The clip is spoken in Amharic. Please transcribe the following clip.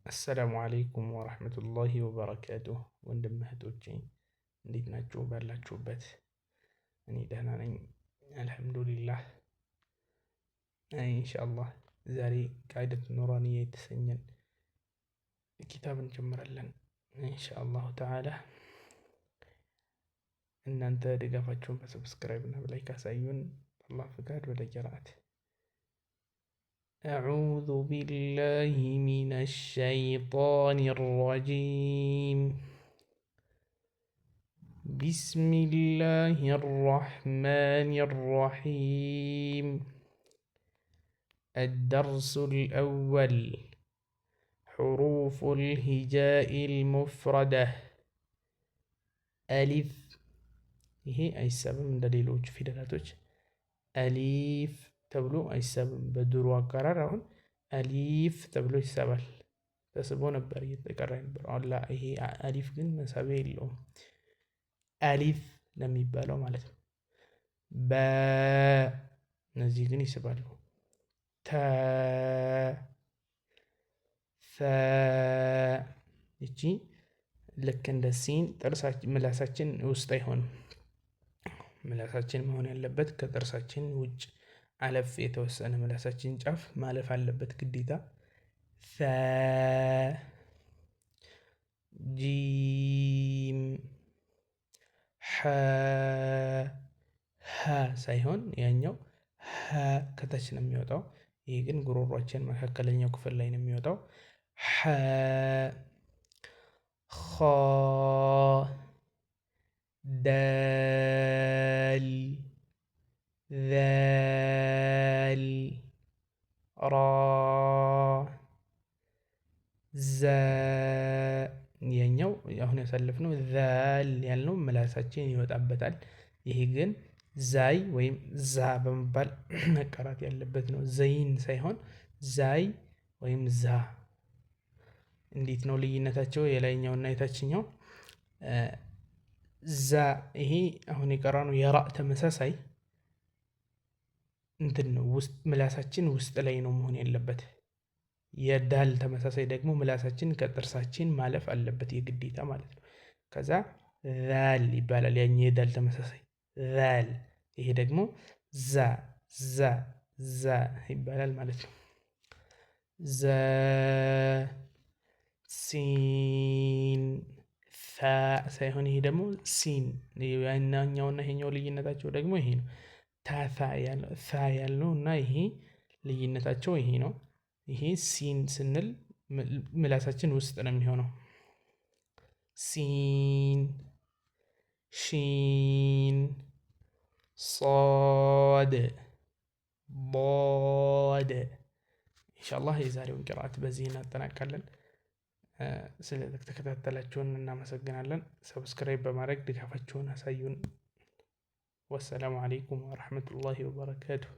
አሰላሙ አለይኩም ወረህመቱላሂ ወበረካቱህ። ወንድም እህቶቼ እንዴት ናችሁ? ባላችሁበት እኔ ደህና ነኝ አልሐምዱሊላህ። ኢንሻአላህ ዛሬ ቃኢደቱ ኑራንያ የተሰኘን ኪታብ እንጀምራለን ኢንሻአላሁ ተዓላ። እናንተ ድጋፋችሁን በሰብስክራይብ እና በላይክ አሳዩን። በአላህ ፍቃድ ወደ ቂራአት أعوذ بالله من الشيطان الرجيم. بسم الله الرحمن الرحيم. الدرس الأول حروف الهجاء المفردة. ألف ይሄ አይሳብም እንደሌሎች ፊደላቶች አሊፍ ተብሎ አይሳብም። በድሮ አቀራር አሁን አሊፍ ተብሎ ይሳባል። ተስቦ ነበር እየተቀራ ነበር። አሁን ይሄ አሊፍ ግን መሳቢያ የለውም። አሊፍ ለሚባለው ማለት ነው። በ እነዚህ ግን ይስባሉ። ተ ፈ እቺ ልክ እንደ ሲን ጥርሳችን ምላሳችን ውስጥ አይሆንም። ምላሳችን መሆን ያለበት ከጥርሳችን ውጭ አለፍ የተወሰነ ምላሳችን ጫፍ ማለፍ አለበት ግዴታ። ፈ ጂም ሐ ሳይሆን ያኛው ሀ ከታች ነው የሚወጣው። ይሄ ግን ጉሮሯችን መካከለኛው ክፍል ላይ ነው የሚወጣው። ሐ ኸ ዳል ዛል ራ ዛ የኛው አሁን ያሳለፍነው ዛል ያልነው ምላሳችን ይወጣበታል። ይሄ ግን ዛይ ወይም ዛ በመባል መቀራት ያለበት ነው። ዘይን ሳይሆን ዛይ ወይም ዛ። እንዴት ነው ልዩነታቸው? የላይኛውና የታችኛው ዛ ይሄ አሁን የቀራነው የራ ተመሳሳይ እንትን ነው። ውስጥ ምላሳችን ውስጥ ላይ ነው መሆን ያለበት። የዳል ተመሳሳይ ደግሞ ምላሳችን ከጥርሳችን ማለፍ አለበት የግዴታ ማለት ነው። ከዛ ዛል ይባላል። ያኛው የዳል ተመሳሳይ ዛል። ይሄ ደግሞ ዛ ዛ ዛ ይባላል ማለት ነው። ዘ ሲን ፋ ሳይሆን ይሄ ደግሞ ሲን። ያኛውና ይሄኛው ልዩነታቸው ደግሞ ይሄ ነው። ታፋ ያልነው እና ይሄ ልዩነታቸው ይሄ ነው። ይሄ ሲን ስንል ምላሳችን ውስጥ ነው የሚሆነው። ሲን ሺን ሶድ ቦድ። ኢንሻአላህ የዛሬውን ቂራአት በዚህ እናጠናቃለን። ስለተከታተላችሁን እናመሰግናለን። ሰብስክራይብ በማድረግ ድጋፋችሁን አሳዩን። ወሰላሙ አለይኩም ወረህመቱላሂ ወበረካቱሁ።